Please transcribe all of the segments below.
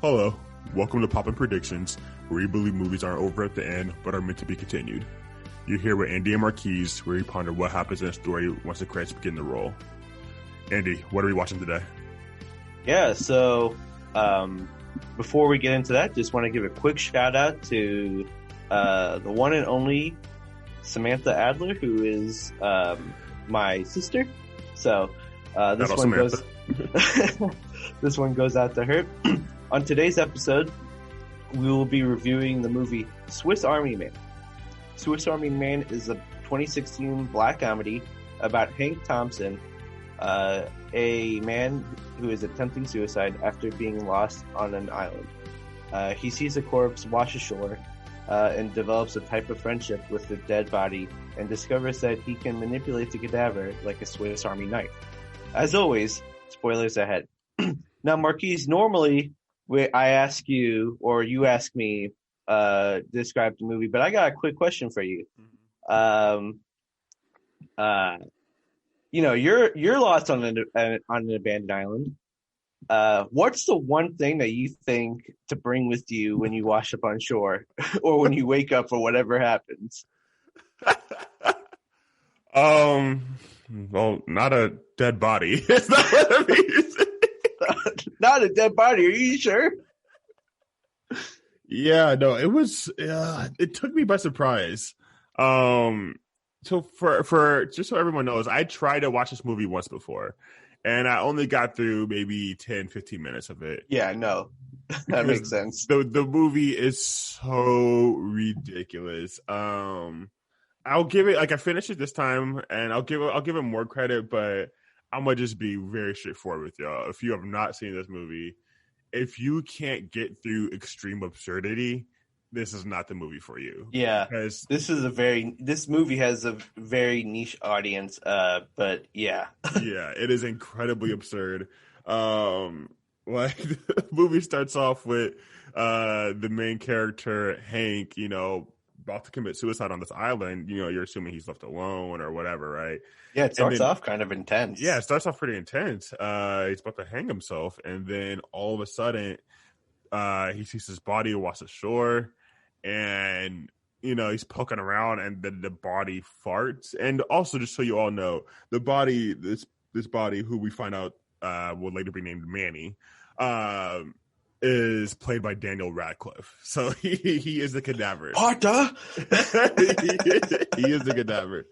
Hello, welcome to Poppin Predictions, where we believe movies aren't over at the end, but are meant to be continued. You're here with Andy and Marqueze, where we ponder what happens in a story once the credits begin to roll. Andy, what are we watching today? Yeah, so before we get into that, just want to give a quick shout out to the one and only Samantha Adler, who is my sister. So this one goes this one goes out to her. On today's episode, we will be reviewing the movie Swiss Army Man. Swiss Army Man is a 2016 black comedy about Hank Thompson, a man who is attempting suicide after being lost on an island. He sees a corpse wash ashore and develops a type of friendship with the dead body and discovers that he can manipulate the cadaver like a Swiss Army knife. As always, spoilers ahead. Now, Marquise, normally I ask you or you ask me describe the movie, but I got a quick question for you. You're lost on an abandoned island. What's the one thing that you think to bring with you when you wash up on shore or when you wake up or whatever happens? Well, not a dead body. It's not what it means. Not a dead body. Are you sure? Yeah, no, it was, it took me by surprise. So for just so everyone knows, I tried to watch this movie once before, and I only got through maybe 10, 15 minutes of it. Yeah, no, that makes sense. The movie is so ridiculous. I'll give it, like, I finished it this time, and I'll give it more credit, but I'm gonna just be very straightforward with y'all. If you have not seen this movie, if you can't get through extreme absurdity, this is not the movie for you. Yeah, because this movie has a very niche audience. But yeah, yeah, it is incredibly absurd. Like, the movie starts off with the main character Hank, about to commit suicide on this island. You're assuming he's left alone or whatever, right? Yeah, it starts off kind of intense. Yeah, it starts off pretty intense. He's about to hang himself, and then all of a sudden, he sees his body wash ashore, and he's poking around, and then the body farts. And also, just so you all know, the body, this body, who we find out will later be named Manny, is played by Daniel Radcliffe. So he is the cadaver. Potter! He is the cadaver.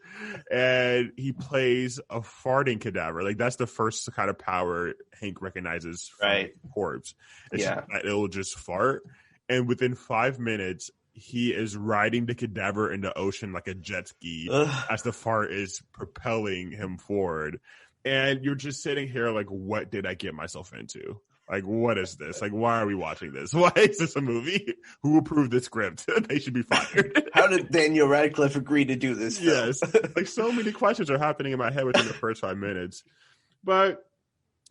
And he plays a farting cadaver. Like, that's the first kind of power Hank recognizes from the corpse. It'll just fart. And within 5 minutes, he is riding the cadaver in the ocean like a jet ski as the fart is propelling him forward. And you're just sitting here like, what did I get myself into? Like, what is this? Like, why are we watching this? Why is this a movie? Who approved this script? They should be fired. How did Daniel Radcliffe agree to do this film? Yes. Like, so many questions are happening in my head within the first 5 minutes. But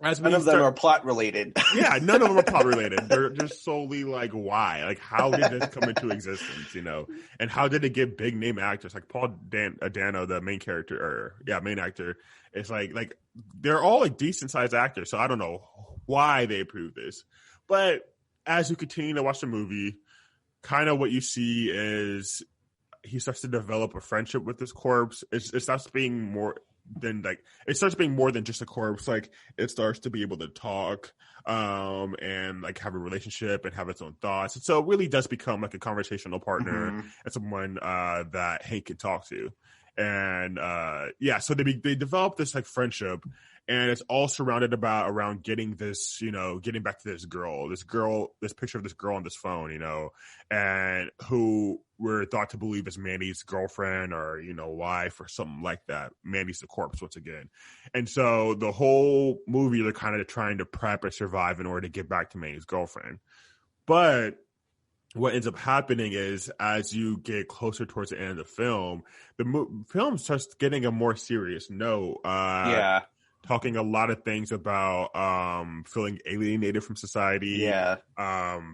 none of them are plot related. Yeah, none of them are plot related. They're just solely like, why? Like, how did this come into existence, And how did it get big name actors? Like Paul Dano, the main character, main actor. It's like they're all like decent sized actors. So I don't know why they approved this. But as you continue to watch the movie, kind of what you see is he starts to develop a friendship with this corpse. It starts being more than just a corpse. Like, it starts to be able to talk and like have a relationship and have its own thoughts. And so it really does become like a conversational partner and someone that Hank can talk to. And so they develop this like friendship, and it's all surrounded around getting this, getting back to this picture of this girl on this phone, and who we're thought to believe is Manny's girlfriend or, wife or something like that. Manny's the corpse once again. And so the whole movie, they're kind of trying to prep and survive in order to get back to Manny's girlfriend. But what ends up happening is, as you get closer towards the end of the film, film starts getting a more serious note. talking a lot of things about feeling alienated from society, Yeah.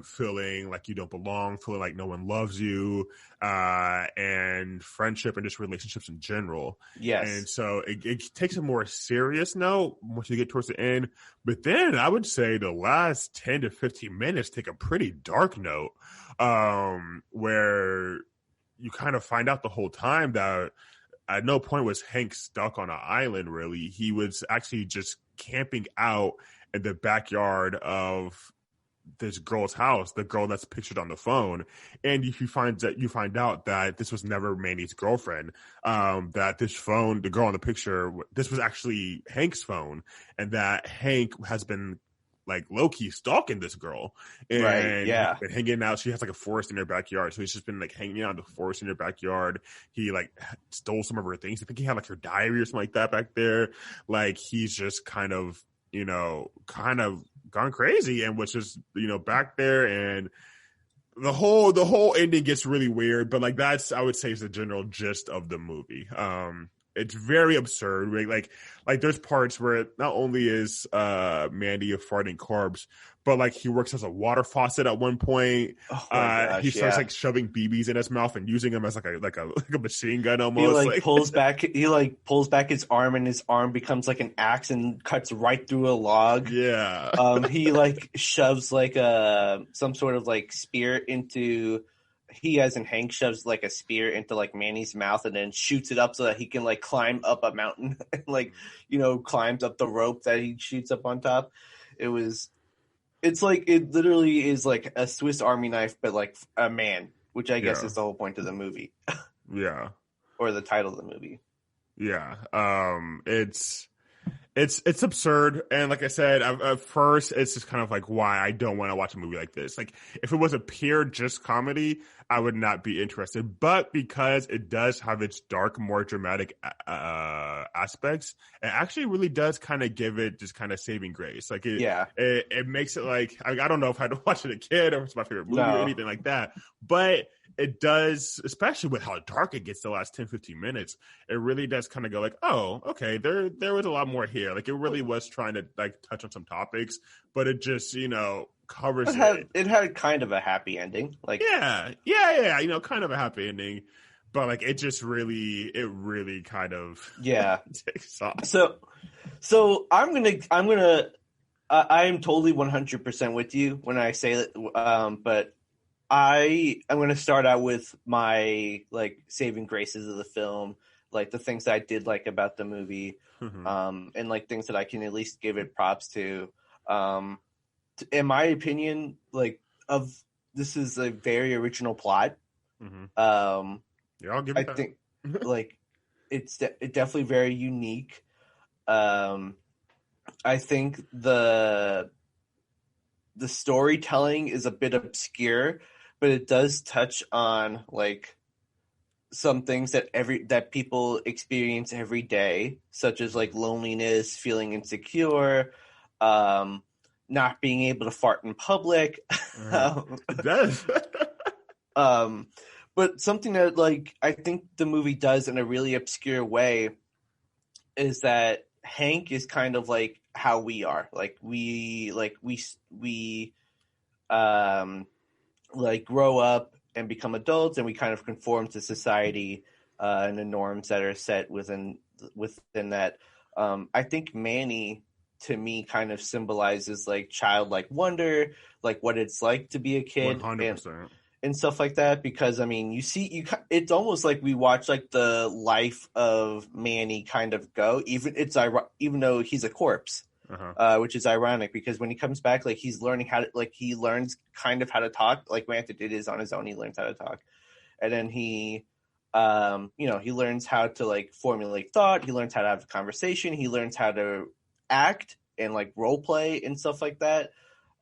feeling like you don't belong, feeling like no one loves you, and friendship and just relationships in general. Yes. And so it takes a more serious note once you get towards the end. But then I would say the last 10 to 15 minutes take a pretty dark note, where you kind of find out the whole time that at no point was Hank stuck on an island, really. He was actually just camping out in the backyard of this girl's house, the girl that's pictured on the phone. And you find out that this was never Manny's girlfriend, that this phone, the girl in the picture, this was actually Hank's phone, and that Hank has been like low-key stalking this girl, and Right, yeah. been hanging out. She has like a forest in her backyard, so he's just been like hanging out in the forest in her backyard. He like stole some of her things. I think he had like her diary or something like that back there. Like he's just kind of gone crazy and was just back there. And the whole ending gets really weird, but like that's, I would say, is the general gist of the movie. It's very absurd. Like there's parts where not only is Mandy a farting corpse, but like he works as a water faucet at one point. Oh my gosh, he starts like shoving BBs in his mouth and using them as like a machine gun almost. He pulls back his arm, and his arm becomes like an axe and cuts right through a log. Yeah. He like shoves like some sort of like spear into. He, as in Hank, shoves like a spear into like Manny's mouth and then shoots it up so that he can like climb up a mountain and like, climbs up the rope that he shoots up on top. It's like, it literally is like a Swiss Army knife, but like a man, which I guess is the whole point of the movie. Yeah. Or the title of the movie. Yeah. It's absurd, and like I said, at first, it's just kind of like why I don't want to watch a movie like this. Like, if it was a pure just comedy, I would not be interested. But because it does have its dark, more dramatic aspects, it actually really does kind of give it just kind of saving grace. Like, it makes it like I don't know if I had to watch it a kid or if it's my favorite movie or anything like that, but it does, especially with how dark it gets the last 10, 15 minutes, it really does kind of go like, oh, okay, there was a lot more here. Like, it really was trying to like touch on some topics, but it just, covers it. It had kind of a happy ending. Like, yeah, kind of a happy ending, but like it really kind of takes off. So I'm totally 100% with you when I say that, but I'm going to start out with my like saving graces of the film, like the things that I did like about the movie, and like things that I can at least give it props to. In my opinion, this is a very original plot. I'll give it I think like it's definitely very unique. I think the storytelling is a bit obscure, but it does touch on like some things that people experience every day, such as like loneliness, feeling insecure, not being able to fart in public. It does. But something that like I think the movie does in a really obscure way is that Hank is kind of like how we are. Like we grow up and become adults, and we kind of conform to society and the norms that are set within that. I think Manny, to me, kind of symbolizes like childlike wonder, like what it's like to be a kid, 100%. and stuff like that. Because I mean, it's almost like we watch like the life of Manny kind of go, even though he's a corpse. Which is ironic because when he comes back, like he learns kind of how to talk. Like granted, it is on his own. He learns how to talk, and then he learns how to like formulate thought. He learns how to have a conversation. He learns how to act and like role play and stuff like that.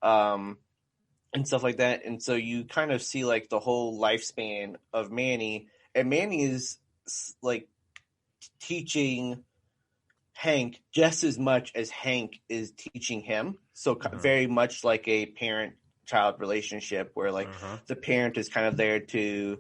And so you kind of see like the whole lifespan of Manny, and Manny is like teaching Hank just as much as Hank is teaching him. So very much like a parent-child relationship where like the parent is kind of there to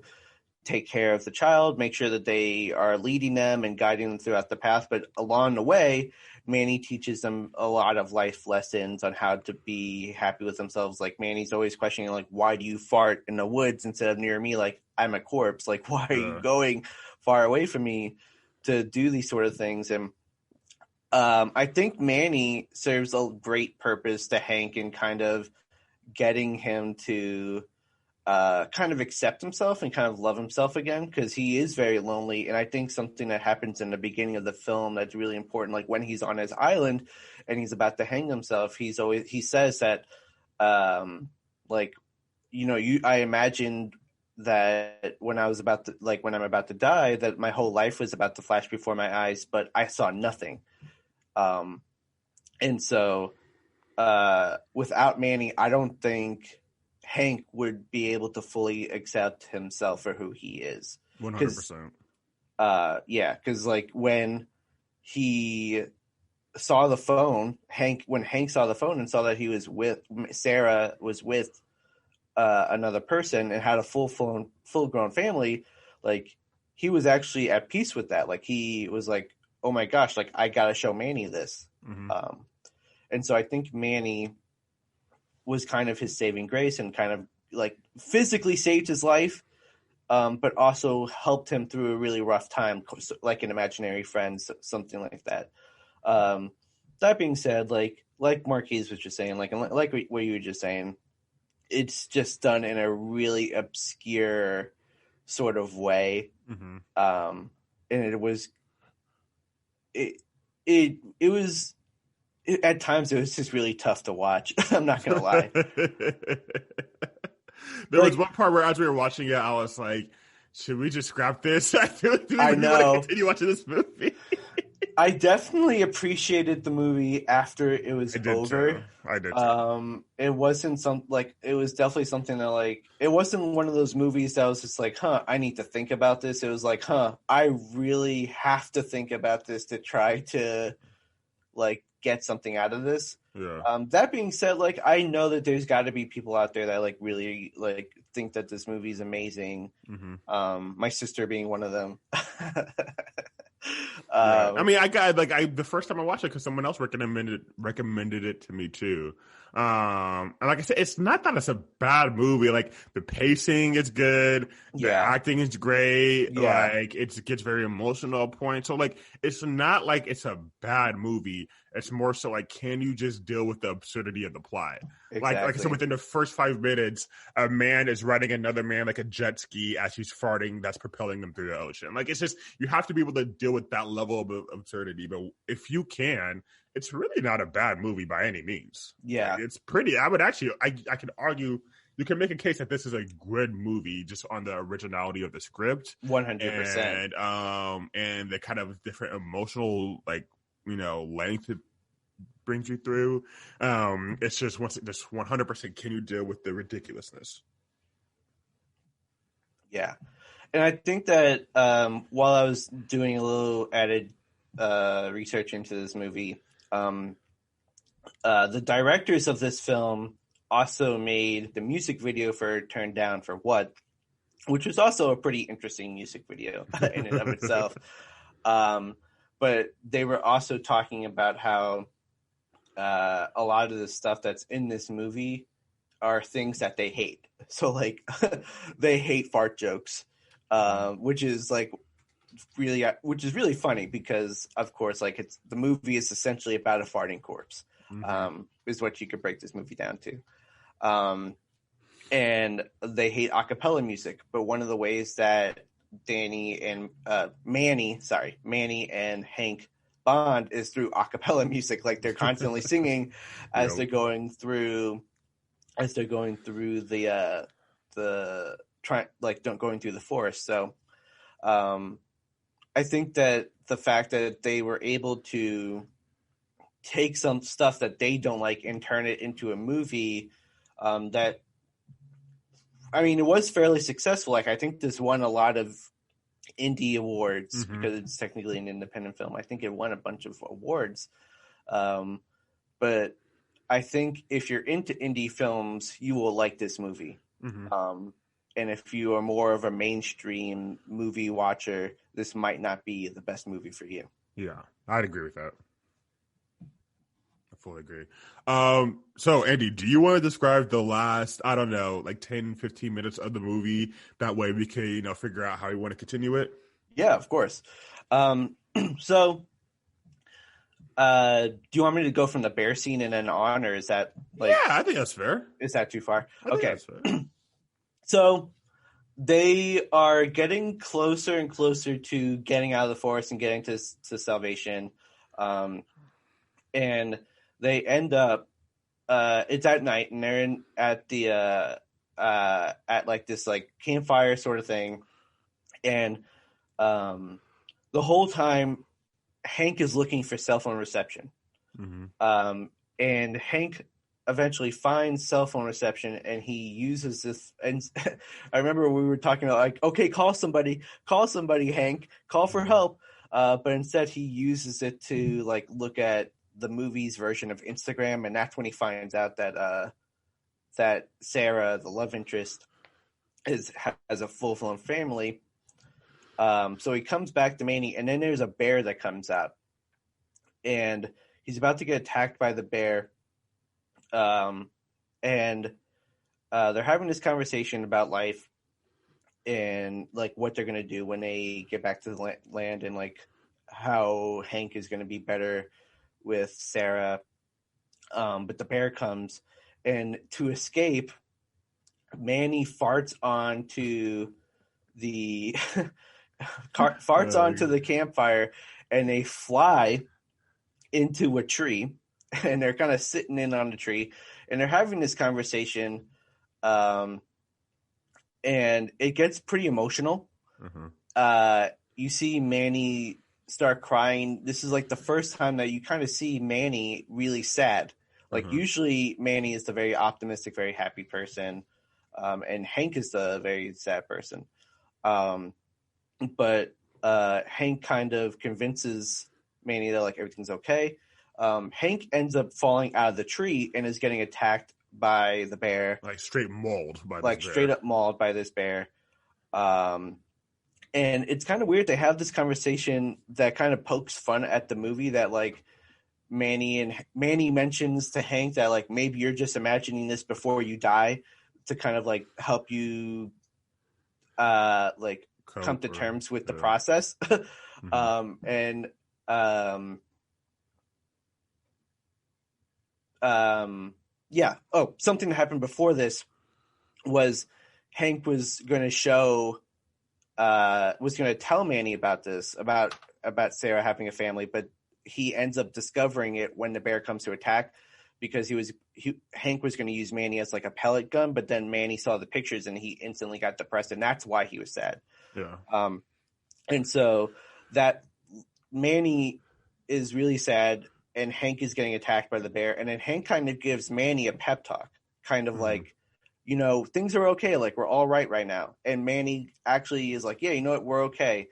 take care of the child, make sure that they are leading them and guiding them throughout the path. But along the way, Manny teaches them a lot of life lessons on how to be happy with themselves. Like Manny's always questioning, like, why do you fart in the woods instead of near me? Like, I'm a corpse. Like, why are you going far away from me to do these sort of things? And I think Manny serves a great purpose to Hank in kind of getting him to kind of accept himself and kind of love himself again, because he is very lonely. And I think something that happens in the beginning of the film that's really important, like when he's on his island and he's about to hang himself, he says that like, I imagined that when I'm about to die, that my whole life was about to flash before my eyes, but I saw nothing. And so without Manny, I don't think Hank would be able to fully accept himself for who he is. 100%. Because like when he saw the phone, when Hank saw the phone and saw that he was with Sarah, was with another person and had a full grown family, like he was actually at peace with that. Like he was like, oh my gosh, like I gotta show Manny this. Mm-hmm. And so I think Manny was kind of his saving grace and kind of like physically saved his life, but also helped him through a really rough time, like an imaginary friend, something like that. That being said, like Marquise was just saying, like what you were just saying, it's just done in a really obscure sort of way. Mm-hmm. And it was at times it was just really tough to watch. I'm not gonna lie. There was one part where as we were watching it, I was like, "Should we just scrap this? Do we I know. Want to continue watching this movie?" I definitely appreciated the movie after it was over. I did too. It wasn't it was definitely something that like, it wasn't one of those movies that was just like, I need to think about this. It was like, I really have to think about this to try to like get something out of this. Yeah. That being said, like I know that there's got to be people out there that like really like think that this movie is amazing. Mm-hmm. My sister being one of them. Right. I mean, the first time I watched it because someone else recommended it to me too. And like I said, it's not that it's a bad movie. Like the pacing is good, the acting is great. Yeah. Like it gets very emotional at points. So like it's not like it's a bad movie. It's more so like, can you just deal with the absurdity of the plot? Exactly. Like I said, within the first 5 minutes, a man is riding another man like a jet ski as he's farting that's propelling them through the ocean. Like it's just, you have to be able to deal with that level of absurdity. But if you can, it's really not a bad movie by any means. Yeah. Like, it's pretty, I would actually, I could argue, you can make a case that this is a good movie just on the originality of the script. 100%. And the kind of different emotional, like, length it brings you through. It's just 100%. Can you deal with the ridiculousness? Yeah. And I think that while I was doing a little added research into this movie, the directors of this film also made the music video for Turn Down for What, which was also a pretty interesting music video in and of itself. But they were also talking about how a lot of the stuff that's in this movie are things that they hate. So like they hate fart jokes, which is really funny because of course, like the movie is essentially about a farting corpse, is what you could break this movie down to. And they hate a cappella music, but one of the ways that Manny and Hank bond is through a cappella music. Like they're constantly singing as they're going through going through the forest. So I think that the fact that they were able to take some stuff that they don't like and turn it into a movie that, I mean, it was fairly successful. Like I think this won a lot of indie awards because it's technically an independent film. I think it won a bunch of awards. But I think if you're into indie films, you will like this movie. And if you are more of a mainstream movie watcher, this might not be the best movie for you. Yeah, I'd agree with that. fully agree. So Andy, do you want to describe the last, I don't know, like 10, 15 minutes of the movie? That way we can, figure out how we want to continue it. Yeah, of course. So, do you want me to go from the bear scene and then on, or is that Yeah, I think that's fair. Is that too far? I think Okay. that's fair. So they are getting closer and closer to getting out of the forest and getting to salvation. And they end up, it's at night, and they're at the at like this like campfire sort of thing. And the whole time Hank is looking for cell phone reception. Mm-hmm. And Hank eventually finds cell phone reception, and he uses this. And I remember we were talking about like, okay, call somebody, Hank, call for help. But instead he uses it to like look at the movie's version of Instagram. And that's when he finds out that, that Sarah, the love interest, has a full-blown family. So he comes back to Manny, and then there's a bear that comes out, and he's about to get attacked by the bear. And they're having this conversation about life and like what they're going to do when they get back to the land, and like how Hank is going to be better with Sarah. But the bear comes, and to escape, Manny farts onto the onto the campfire, and they fly into a tree, and they're kind of sitting in on the tree, and they're having this conversation, and it gets pretty emotional. Mm-hmm. You see Manny start crying. This is like the first time that you kind of see Manny really sad. Like usually Manny is the very optimistic, very happy person, and Hank is the very sad person. But Hank kind of convinces Manny that like everything's okay. Hank ends up falling out of the tree and is getting attacked by the bear, like straight mauled by like straight up mauled by this bear. And it's kind of weird. They have this conversation that kind of pokes fun at the movie, that like Manny mentions to Hank that like maybe you're just imagining this before you die to kind of like help you like come to terms with the process. Yeah. Oh, something that happened before this was Hank was going to tell Manny about this, about Sarah having a family, but he ends up discovering it when the bear comes to attack, because Hank was going to use Manny as like a pellet gun, but then Manny saw the pictures and he instantly got depressed, and that's why he was sad. Yeah. And so that Manny is really sad, and Hank is getting attacked by the bear, and then Hank kind of gives Manny a pep talk, kind of like, things are okay, like we're all right now. And Manny actually is like, yeah, you know what, we're okay.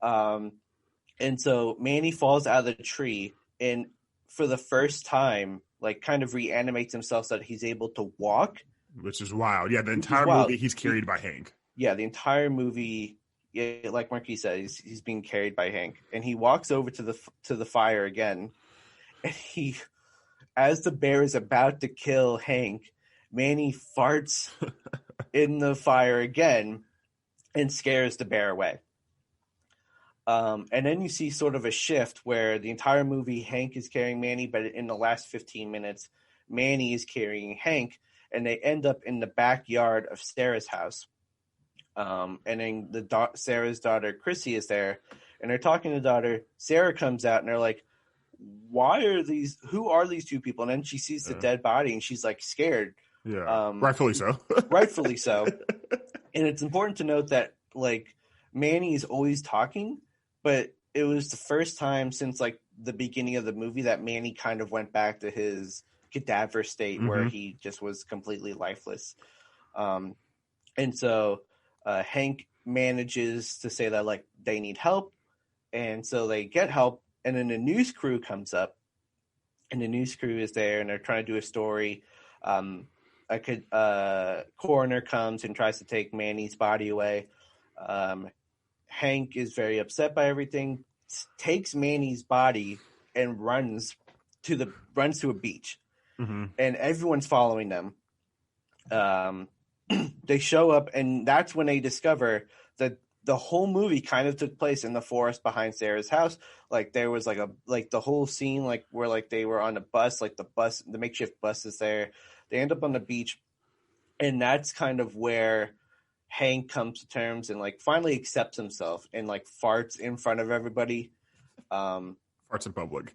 And so Manny falls out of the tree, and for the first time, like kind of reanimates himself so that he's able to walk. Which is wild. Yeah, the entire movie he's carried by Hank. Yeah, the entire movie, yeah, like Marquis said, he's being carried by Hank. And he walks over to the fire again. And as the bear is about to kill Hank, Manny farts in the fire again and scares the bear away. And then you see sort of a shift where the entire movie Hank is carrying Manny, but in the last 15 minutes, Manny is carrying Hank, and they end up in the backyard of Sarah's house. And then Sarah's daughter, Chrissy, is there, and they're talking to the daughter. Sarah comes out, and they're like, who are these two people? And then she sees the dead body, and she's like scared. Yeah, rightfully so. Rightfully so. And it's important to note that like Manny is always talking, but it was the first time since like the beginning of the movie that Manny kind of went back to his cadaver state where he just was completely lifeless. And so Hank manages to say that like they need help, and so they get help, and then the news crew comes up, and the news crew is there, and they're trying to do a story. A coroner comes and tries to take Manny's body away. Hank is very upset by everything, takes Manny's body and runs runs to a beach, Mm-hmm. and everyone's following them. They show up, and that's when they discover that the whole movie kind of took place in the forest behind Sarah's house. Like there was like the whole scene, like where like they were on a bus, like the makeshift bus is there. They end up on the beach, and that's kind of where Hank comes to terms and like finally accepts himself and like farts in front of everybody. Farts in public.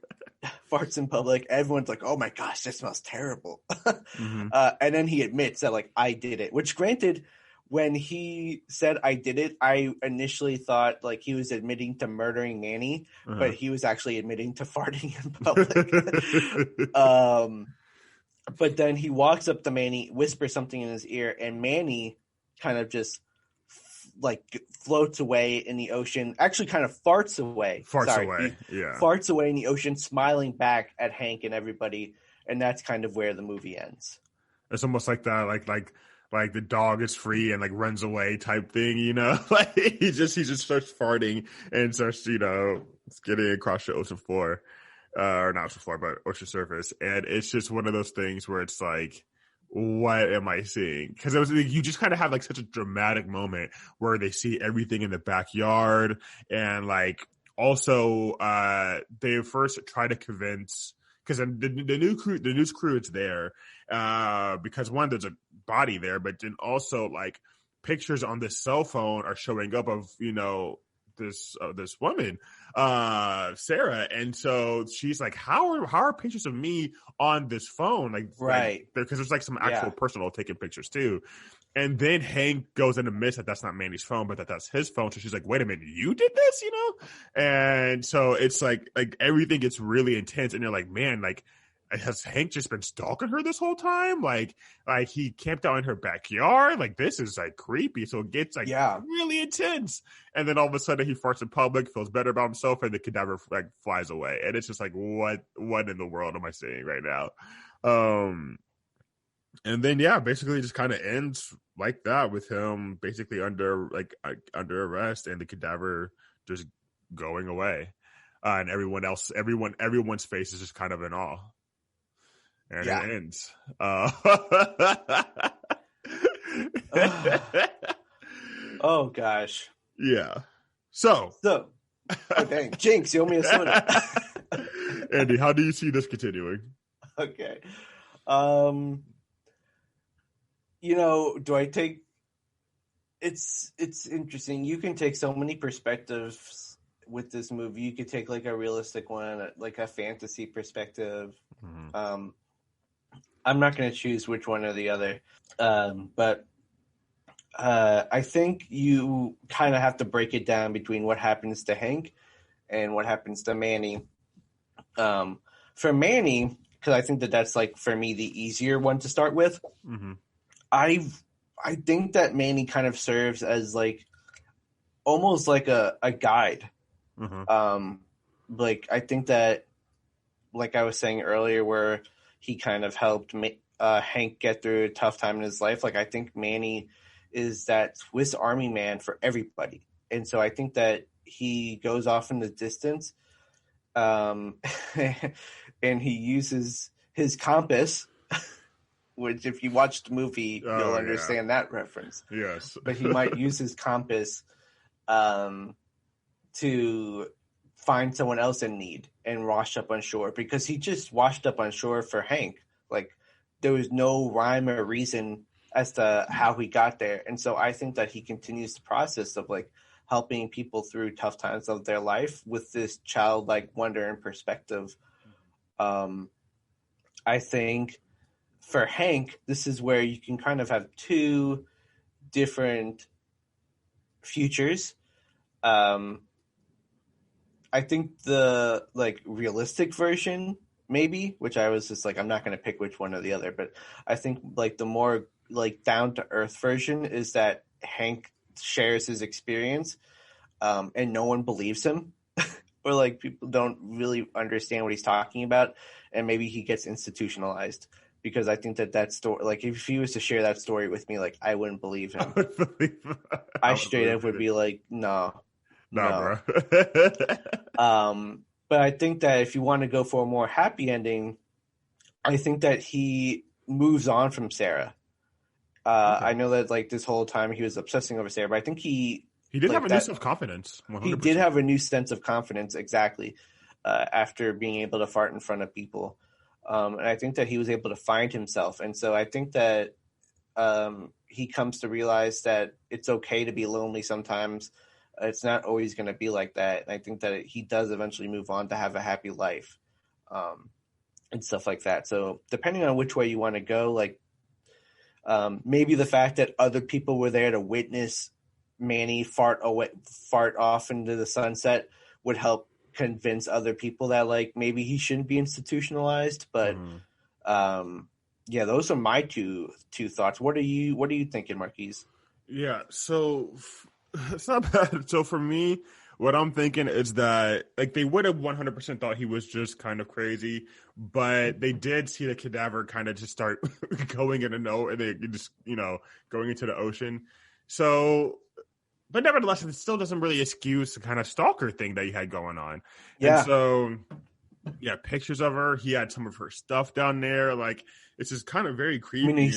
Farts in public. Everyone's like, "Oh my gosh, that smells terrible." Mm-hmm. And then he admits that like, I did it. Which, granted, when he said I did it, I initially thought like he was admitting to murdering Manny, but he was actually admitting to farting in public. But then he walks up to Manny, whispers something in his ear, and Manny kind of just like floats away in the ocean. Actually, kind of farts away. Farts away in the ocean, smiling back at Hank and everybody, and that's kind of where the movie ends. It's almost like that, like the dog is free and like runs away type thing, you know. Like he just starts farting and starts, you know, skidding across the ocean floor, or not ocean floor, but ocean surface, and it's just one of those things where it's like, what am I seeing? Because it was like, you just kind of have like such a dramatic moment where they see everything in the backyard, and like also they first try to convince, because the news crew is there because one, there's a body there, but then also like pictures on this cell phone are showing up of, you know, this woman, Sarah, and so she's like, how are pictures of me on this phone, like right, because there's like some actual personal taking pictures too. And then Hank goes in and admits that that's not Manny's phone, but that's his phone. So she's like, wait a minute, you did this, you know? And so it's like everything gets really intense, and you're like, man, like, has Hank just been stalking her this whole time? Like he camped out in her backyard. Like, this is like creepy. So it gets like really intense. And then all of a sudden he farts in public, feels better about himself, and the cadaver like flies away. And it's just like, what in the world am I seeing right now? And then basically just kind of ends like that, with him basically under arrest and the cadaver just going away, and everyone's face is just kind of in awe. And it ends. Oh gosh. Yeah. So. Oh, dang. Jinx, you owe me a soda. Andy, how do you see this continuing? Okay. You know, do I take? It's interesting. You can take so many perspectives with this movie. You could take like a realistic one, like a fantasy perspective. Mm-hmm. I'm not going to choose which one or the other, but I think you kind of have to break it down between what happens to Hank and what happens to Manny. For Manny, because I think that's like, for me, the easier one to start with. Mm-hmm. I think that Manny kind of serves as like almost like a guide. Mm-hmm. Like I think that, like I was saying earlier, where he kind of helped Hank get through a tough time in his life. Like I think Manny is that Swiss Army man for everybody, and so I think that he goes off in the distance, and he uses his compass. Which, if you watch the movie, you'll understand that reference. Yes. But he might use his compass to find someone else in need and wash up on shore, because he just washed up on shore for Hank. Like, there was no rhyme or reason as to how he got there. And so I think that he continues the process of, like, helping people through tough times of their life with this childlike wonder and perspective. I think for Hank, this is where you can kind of have two different futures. I think the like realistic version, maybe, which I was just like, I'm not going to pick which one or the other, but I think like the more like down to earth version is that Hank shares his experience, and no one believes him, or like people don't really understand what he's talking about, and maybe he gets institutionalized. Because I think that story, like if he was to share that story with me, like I wouldn't believe him. I straight up would be like, no. Bro. But I think that if you want to go for a more happy ending, I think that he moves on from Sarah. Okay. I know that like this whole time he was obsessing over Sarah, but I think He did have a new self-confidence. 100%. He did have a new sense of confidence, exactly, after being able to fart in front of people. And I think that he was able to find himself. And so I think that he comes to realize that it's okay to be lonely sometimes. It's not always going to be like that. And I think that he does eventually move on to have a happy life and stuff like that. So depending on which way you want to go, like maybe the fact that other people were there to witness Manny fart off into the sunset would help convince other people that like maybe he shouldn't be institutionalized. But yeah, those are my two thoughts. What are you thinking, Marquise? Yeah, so it's not bad. So for me, what I'm thinking is that like they would have 100% thought he was just kind of crazy, but they did see the cadaver kind of just start going in and they just going into the ocean. So, but nevertheless, it still doesn't really excuse the kind of stalker thing that he had going on. Yeah. And so, yeah, pictures of her. He had some of her stuff down there. Like it's just kind of very creepy. I mean, he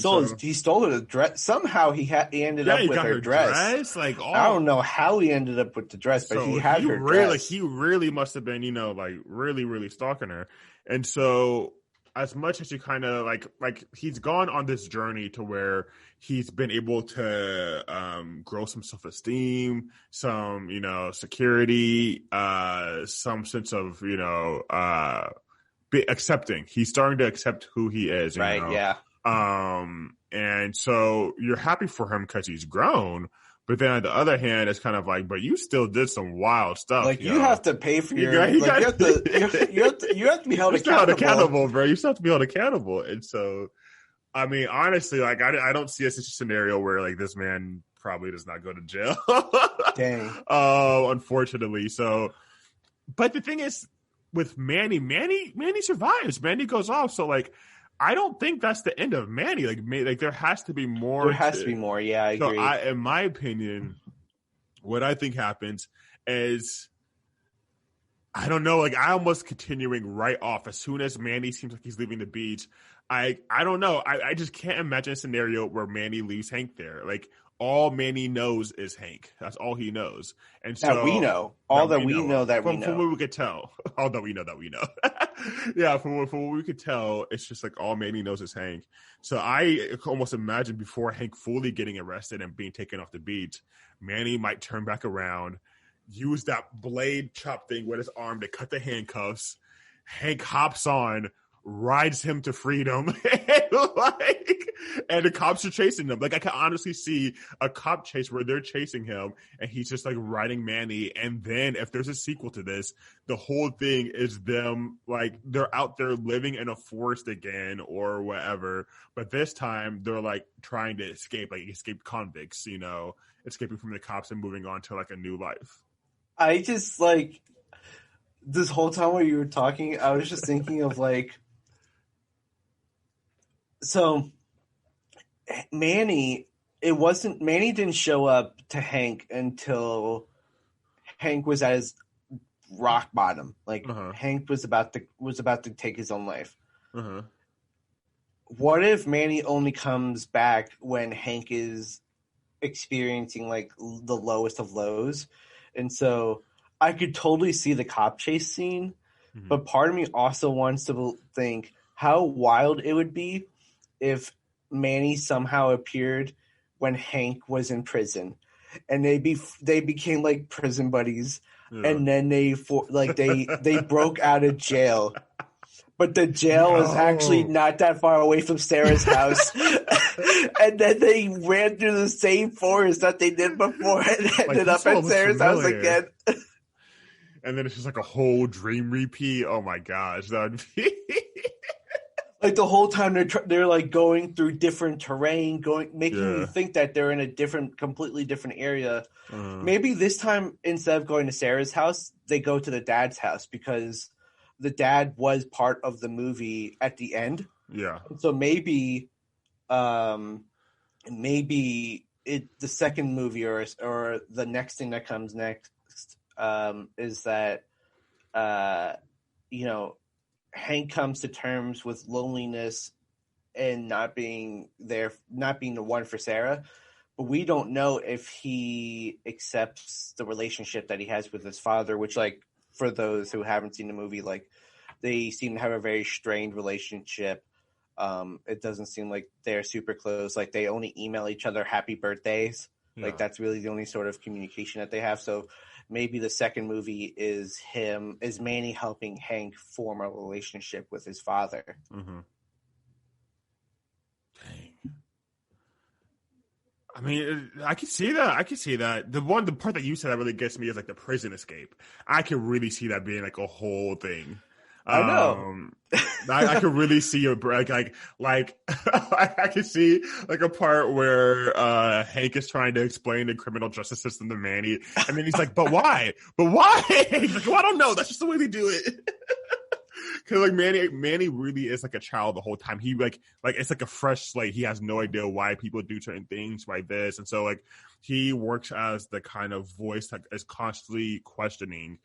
stole her dress. Somehow he ended up with her dress. Like I don't know how he ended up with the dress, but he had her dress. He really must have been, like really, really stalking her. And so, as much as you kind of like he's gone on this journey to where he's been able to grow some self-esteem, some security, some sense of be accepting. He's starting to accept who he is, right? Yeah. And so you're happy for him because he's grown. But then on the other hand, it's kind of like, but you still did some wild stuff. Like you have to pay for your. You have to be held accountable, bro. You still have to be held accountable. And so, I mean, honestly, like I don't see a scenario where like this man probably does not go to jail. Dang. Unfortunately. So, but the thing is, with Manny survives. Manny goes off. So like, I don't think that's the end of Manny. Like there has to be more. There has to be more. Yeah, I agree. In my opinion, what I think happens is, I don't know. Like I almost continuing right off as soon as Manny seems like he's leaving the beach. I don't know. I just can't imagine a scenario where Manny leaves Hank there. Like all Manny knows is Hank. That's all he knows. And so that we know. All that we know that we know. From what we could tell. All that we know that we know. Yeah, from what we could tell, it's just like all Manny knows is Hank. So I almost imagine before Hank fully getting arrested and being taken off the beach, Manny might turn back around, use that blade chop thing with his arm to cut the handcuffs. Hank hops on, rides him to freedom, and the cops are chasing them. Like I can honestly see a cop chase where they're chasing him and he's just like riding Manny. And then if there's a sequel to this, the whole thing is them like they're out there living in a forest again or whatever. But this time they're like trying to escape, like escaped convicts, escaping from the cops and moving on to like a new life. I just like this whole time while you were talking, I was just thinking of like, so Manny didn't show up to Hank until Hank was at his rock bottom. Like Hank was about to take his own life. What if Manny only comes back when Hank is experiencing like the lowest of lows? And so I could totally see the cop chase scene, but part of me also wants to think how wild it would be if Manny somehow appeared when Hank was in prison, and they became like prison buddies, and then they broke out of jail, but the jail was actually not that far away from Sarah's house, and then they ran through the same forest that they did before and ended up at Sarah's house again. And then it's just like a whole dream repeat. Oh my gosh, that would be. Like the whole time they're like going through different terrain, making you think that they're in a completely different area. Maybe this time instead of going to Sarah's house, they go to the dad's house because the dad was part of the movie at the end. Yeah. So maybe the second movie or the next thing that comes next is that you know, Hank comes to terms with loneliness and not being there, not being the one for Sarah. But we don't know if he accepts the relationship that he has with his father, which, like, for those who haven't seen the movie, like, they seem to have a very strained relationship. It doesn't seem like they're super close. Like, they only email each other happy birthdays. Yeah. Like, that's really the only sort of communication that they have. So maybe the second movie is Manny helping Hank form a relationship with his father. Mm-hmm. Dang. I mean, I can see that. The part that you said that really gets me is like the prison escape. I can really see that being like a whole thing. I know. I could really see a like I could see like a part where Hank is trying to explain the criminal justice system to Manny, and then he's like, "But why? But why?" He's like, "Well, I don't know. That's just the way they do it." Because like Manny really is like a child the whole time. He like it's like a fresh slate. He has no idea why people do certain things, why this, and so like he works as the kind of voice that is constantly questioning,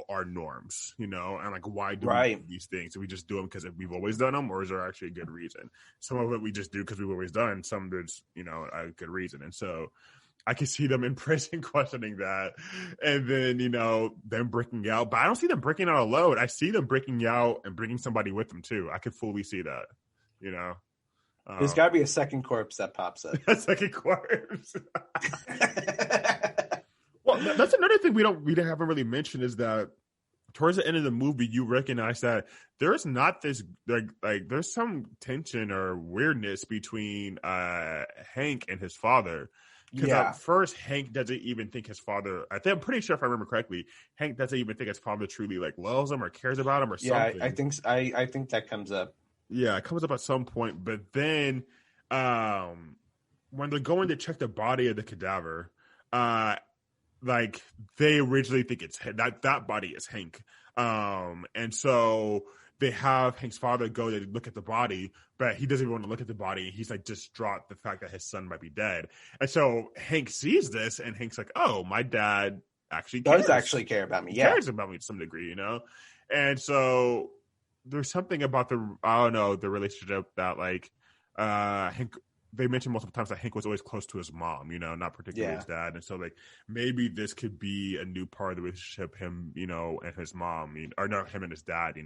our norms, and like why do we do these things? Do we just do them because we've always done them, or is there actually a good reason? Some of it we just do because we've always done. Some there's a good reason, and so. I can see them in prison questioning that, and then them breaking out. But I don't see them breaking out alone. I see them breaking out and bringing somebody with them too. I could fully see that. There's got to be a second corpse that pops up. A second corpse. Well, that's another thing we haven't really mentioned is that towards the end of the movie, you recognize that there's not this like there's some tension or weirdness between Hank and his father. Because at first, Hank doesn't even think his father. I'm pretty sure if I remember correctly, Hank doesn't even think his father truly like loves him or cares about him or something. Yeah, I think that comes up. Yeah, it comes up at some point. But then, when they're going to check the body of the cadaver, like they originally think it's that body is Hank, and so. They have Hank's father go to look at the body, but he doesn't even want to look at the body. He's like distraught the fact that his son might be dead. And so Hank sees this and Hank's like, oh, my dad actually does actually care about me. He cares about me to some degree, And so there's something about the relationship that like Hank, they mentioned multiple times that Hank was always close to his mom, not particularly his dad. And so like maybe this could be a new part of the relationship, him, and his mom, or no, him and his dad,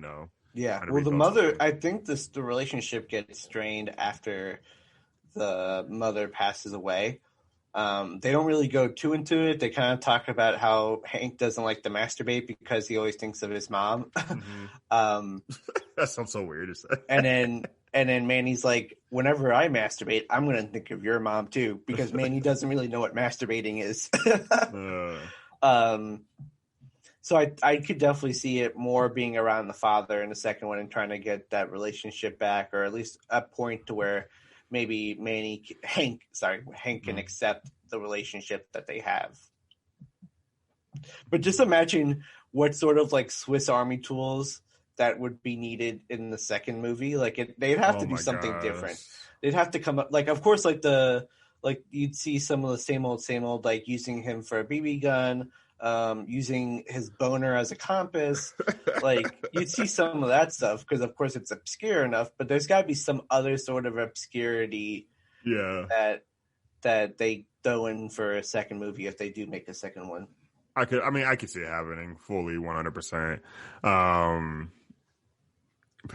Yeah, well, the mother, I think the relationship gets strained after the mother passes away. They don't really go too into it. They kind of talk about how Hank doesn't like to masturbate because he always thinks of his mom. Mm-hmm. That sounds so weird to say. And then Manny's like, whenever I masturbate, I'm going to think of your mom too, because Manny doesn't really know what masturbating is. So I could definitely see it more being around the father in the second one and trying to get that relationship back, or at least a point to where maybe Hank can accept the relationship that they have. But just imagine what sort of like Swiss Army tools that would be needed in the second movie. Like they'd have to do something different. They'd have to come up, like, of course, like you'd see some of the same old, like using him for a BB gun. Using his boner as a compass, like you'd see some of that stuff because, of course, it's obscure enough. But there's got to be some other sort of obscurity, that they throw in for a second movie if they do make a second one. I could see it happening fully, 100%.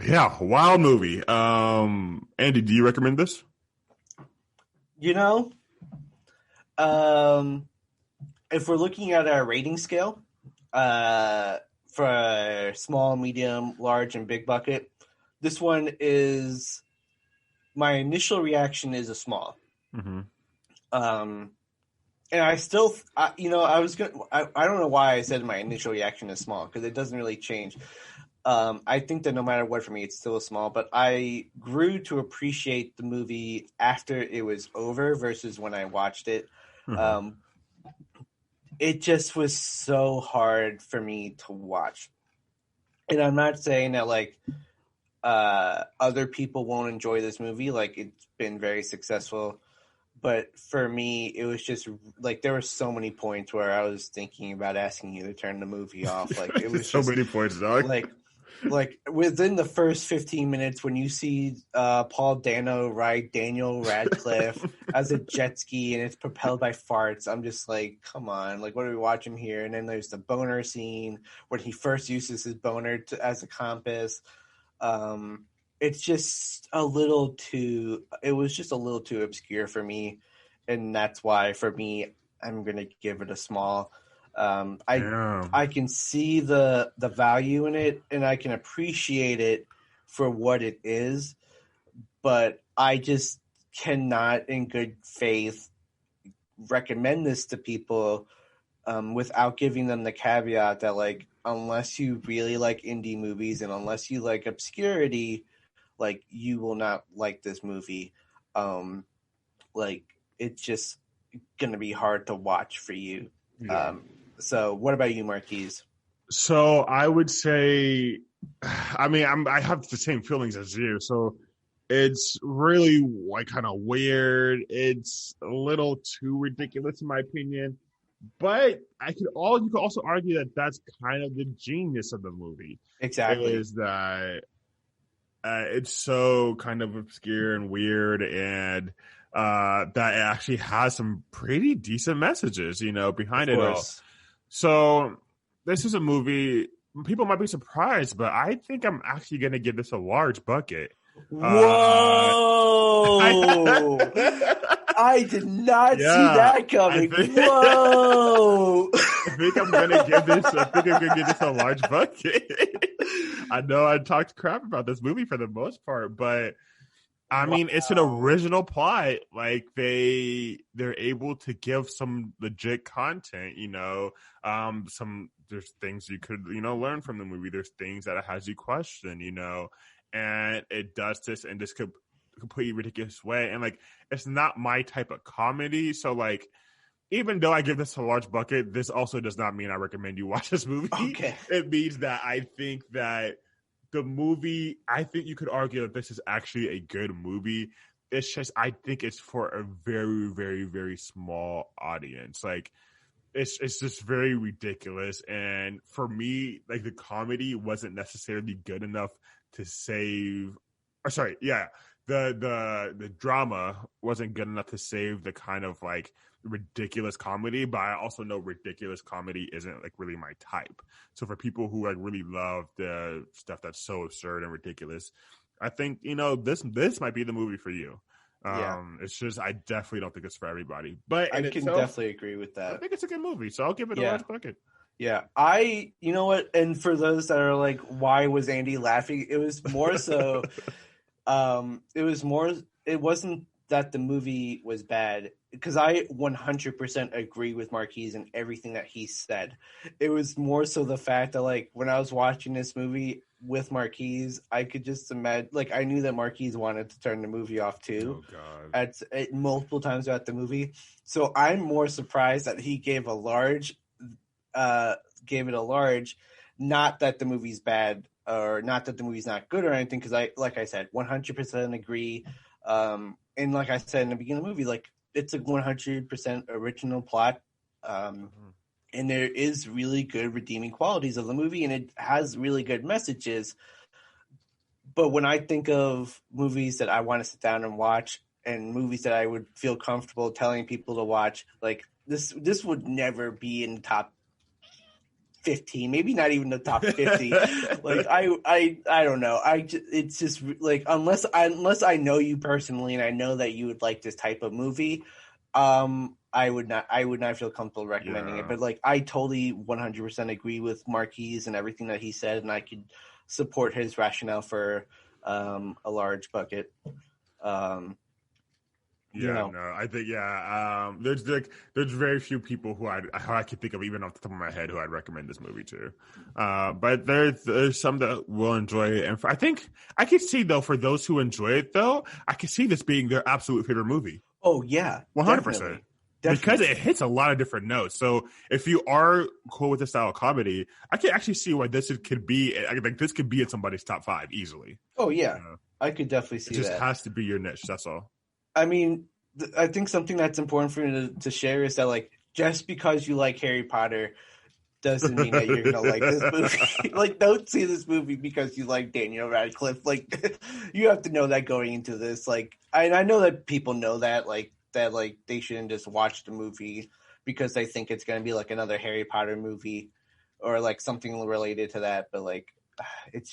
Yeah, wild movie. Andy, do you recommend this? If we're looking at our rating scale, for small, medium, large, and big bucket, this one is my initial reaction is a small. Mm-hmm. And I still, I don't know why I said my initial reaction is small because it doesn't really change. I think that no matter what for me, it's still a small, but I grew to appreciate the movie after it was over versus when I watched it. Mm-hmm. It just was so hard for me to watch. And I'm not saying that like other people won't enjoy this movie. Like it's been very successful. But for me, it was just like there were so many points where I was thinking about asking you to turn the movie off. Like it was so just many points, dog. like within the first 15 minutes when you see Paul Dano ride Daniel Radcliffe as a jet ski and it's propelled by farts, I'm just like, come on, like what are we watching here? And then there's the boner scene when he first uses his boner as a compass. It's just it was just a little too obscure for me, and that's why for me I'm gonna give it a small. I can see the value in it and I can appreciate it for what it is, but I just cannot in good faith recommend this to people without giving them the caveat that like unless you really like indie movies and unless you like obscurity, like you will not like this movie. Like it's just gonna be hard to watch for you. Yeah. So what about you, Marquise? So I would say, I mean, I have the same feelings as you. So it's really like kind of weird. It's a little too ridiculous in my opinion. But you could also argue that that's kind of the genius of the movie. Exactly. Is that it's so kind of obscure and weird, and that it actually has some pretty decent messages, behind it all. So this is a movie. People might be surprised, but I think I'm actually going to give this a large bucket. Whoa! I did not see that coming. Whoa! I think I'm gonna give this a large bucket. I know I talked crap about this movie for the most part, but I mean it's an original plot. Like they're able to give some legit content. There's things you could learn from the movie. There's things that it has you question. And it does this in this completely ridiculous way. And like, it's not my type of comedy. So like, even though I give this a large bucket, this also does not mean I recommend you watch this movie. Okay. It means that I think that I think you could argue that this is actually a good movie. It's just, I think it's for a very, very, very small audience. Like, it's just very ridiculous. And for me, like the comedy wasn't necessarily good enough to save, the drama wasn't good enough to save the kind of like ridiculous comedy, but I also know ridiculous comedy isn't like really my type. So for people who like really love the stuff that's so absurd and ridiculous, I think, this might be the movie for you. It's just, I definitely don't think it's for everybody, but I can definitely agree with that. I think it's a good movie, so I'll give it a large bucket. Yeah, you know what? And for those that are like, why was Andy laughing? It was more so, it wasn't that the movie was bad, because I 100% agree with Marquise and everything that he said. It was more so the fact that like, when I was watching this movie with Marquise, I could just imagine, like, I knew that Marquise wanted to turn the movie off too. Oh God! At multiple times throughout the movie. So I'm more surprised that he gave it a large, not that the movie's bad or not that the movie's not good or anything, because like I said 100% agree, and like I said in the beginning of the movie, like it's a 100% original plot, and there is really good redeeming qualities of the movie, and it has really good messages. But when I think of movies that I want to sit down and watch and movies that I would feel comfortable telling people to watch, like this would never be in the top 15, maybe not even the top 50. Like I don't know. It's just like, unless I know you personally and I know that you would like this type of movie, I would not feel comfortable recommending it. But like, I totally 100% agree with Marquise and everything that he said, and I could support his rationale for a large bucket. I think there's very few people who I could think of even off the top of my head who I'd recommend this movie to, but there's some that will enjoy it, and I think I could see though, for those who enjoy it though, I could see this being their absolute favorite movie. Oh yeah, 100%. Because it hits a lot of different notes. So if you are cool with this style of comedy, I can actually see why this could be in somebody's top 5 easily. Oh yeah, I could definitely see that. It just has to be your niche. That's all. I mean, I think something that's important for you to share is that, like, just because you like Harry Potter doesn't mean that you're gonna like this movie. Like, don't see this movie because you like Daniel Radcliffe. Like, you have to know that going into this. Like, I know that people know that, like they shouldn't just watch the movie because they think it's gonna be like another Harry Potter movie or like something related to that. But like, it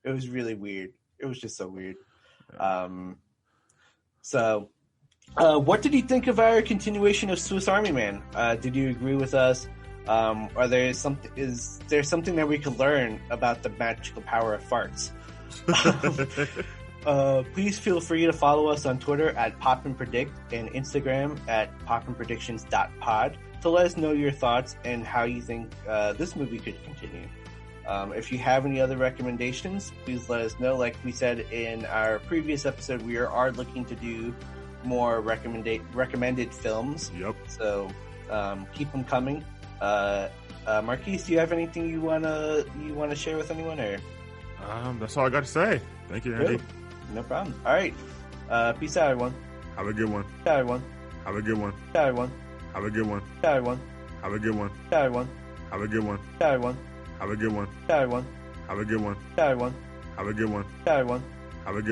was really weird. It was just so weird. So, what did you think of our continuation of Swiss Army Man? Did you agree with us? Is there something that we could learn about the magical power of farts? Please feel free to follow us on Twitter at PoppinPredict and Instagram at poppinpredictions.pod to let us know your thoughts and how you think this movie could continue. If you have any other recommendations, please let us know. Like we said in our previous episode, we are looking to do more recommended films. Yep. So keep them coming. Marquise, do you have anything you wanna share with anyone, or? That's all I got to say. Thank you, Andy. Good. No problem. All right. Peace out, everyone. Have a good one. Peace out, everyone. Have a good one. Peace out, everyone. Have a good one. Peace out, everyone. Have a good one. Peace out, everyone. Have a good one. Peace out, everyone. Have a good one. Peace out, everyone. Have a good one. Peace out, everyone. Have a good one. Peace out, everyone. Have a good one.